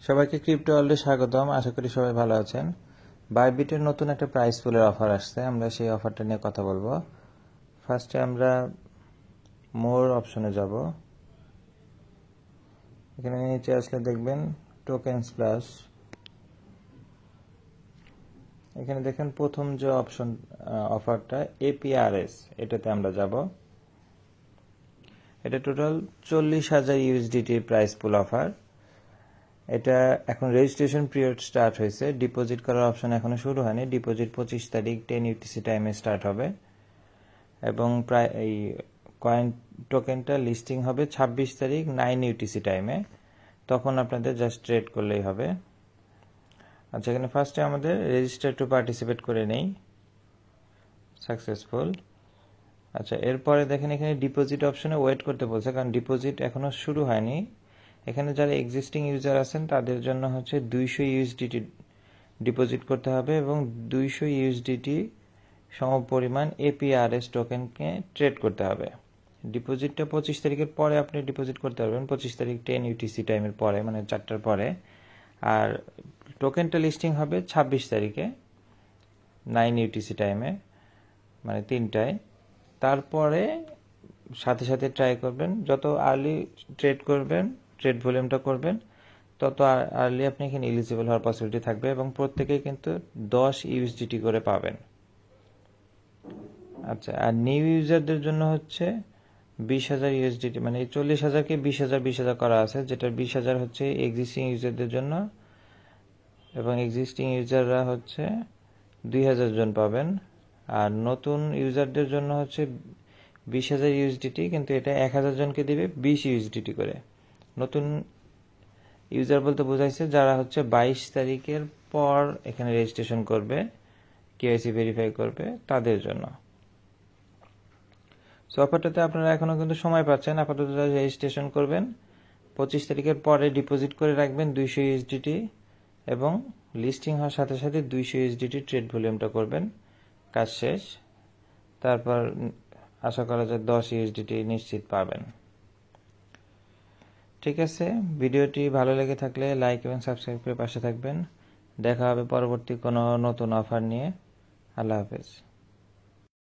সবাইকে ক্রিপ্টো ওয়ার্ল্ডে স্বাগতম। আশা করি সবাই ভালো আছেন। বাইবিটের নতুন একটা প্রাইস পুলের অফার আসছে, আমরা সেই অফারটা নিয়ে কথা বলবো। ফার্স্টে আমরা মোর অপশনে যাব। এখানে নিচে আসলে দেখবেন টোকেনস প্লাস। এখানে দেখেন প্রথম যে অপশন অফারটা APRS, এটাতে আমরা যাব। এটা টোটাল 40,000 ইউএসডিটির প্রাইস পুল অফার। এটা এখন রেজিস্ট্রেশন পিরিয়ড স্টার্ট হয়েছে, ডিপোজিট করার অপশন এখনো শুরু হয়নি। ডিপোজিট 25 তারিখ 10 UTC টাইমে স্টার্ট হবে এবং প্রায় এই কয়েন টোকেনটা লিস্টিং হবে 26 তারিখ 9 UTC টাইমে। তখন আপনাদের জাস্ট ট্রেড করলেই হবে। আচ্ছা, এখানে ফার্স্টে আমাদের রেজিস্টার টু পার্টিসিপেট করে নেই, সাকসেসফুল। আচ্ছা, এরপরে দেখেন এখানে ডিপোজিট অপশনে ওয়েট করতে বলছে, কারণ ডিপোজিট এখনো শুরু হয়নি। এখানে যারা এক্সিস্টিং ইউজার আছেন তাদের জন্য হচ্ছে 200 ইউএসডিটি ডিপোজিট করতে হবে এবং 200 ইউএসডিটি সমপরিমাণ APRS টোকেনকে ট্রেড করতে হবে। ডিপোজিটটা 25 তারিখের পরে আপনি ডিপোজিট করতে পারবেন, 25 তারিখ 10 UTC টাইমের পরে, মানে 4টার পরে। আর টোকেনটা লিস্টিং হবে 26 তারিখে 9 UTC টাইমে, মানে 3টায়। তারপরে সাথে সাথে ট্রাই করবেন, যত আর্লি ট্রেড করবেন, ট্রেড ভলিউমটা করবেন, তত আর্লি আপনি এখানে এলিজিবল হওয়ার পসিবিলিটি থাকবে এবং প্রত্যেকেই কিন্তু 10 ইউএসডিটি করে পাবেন। আচ্ছা, আর নিউ ইউজারদের জন্য হচ্ছে 20,000 ইউএসডিটি, মানে এই 40,000কে 20,000 করা আছে, যেটার 20,000 হচ্ছে এক্সিস্টিং ইউজারদের জন্য এবং এক্সিস্টিং ইউজাররা হচ্ছে 2,000 জন পাবেন। আর নতুন ইউজারদের জন্য হচ্ছে 20,000 ইউএসডিটি, কিন্তু এটা 1,000 জনকে দিবে 20 ইউএসডিটি করে। নতুন ইউজার বলতে বোঝাইছে যারা হচ্ছে 22 তারিখের পর এখানে রেজিস্ট্রেশন করবে, কেওয়াইসি ভেরিফাই করবে, তাদের জন্য। সো অফারটাতে আপনারা এখনো কিন্তু সময় পাচ্ছেন। আপাতত রেজিস্ট্রেশন করবেন, 25 তারিখের পরে ডিপোজিট করে রাখবেন 200 ইউএসডিটি এবং লিস্টিং হওয়ার সাথে সাথে 200 ইউএসডিটি ট্রেড ভলিউমটা করবেন, কাজ শেষ। তারপর আশা করা যায় 10 ইউএসডিটি নিশ্চিত পাবেন। ঠিক আছে, ভিডিওটি ভালো লেগে থাকলে লাইক এবং সাবস্ক্রাইব করে পাশে থাকবেন। দেখা হবে পরবর্তী কোনো নতুন অফার নিয়ে। আল্লাহ হাফেজ।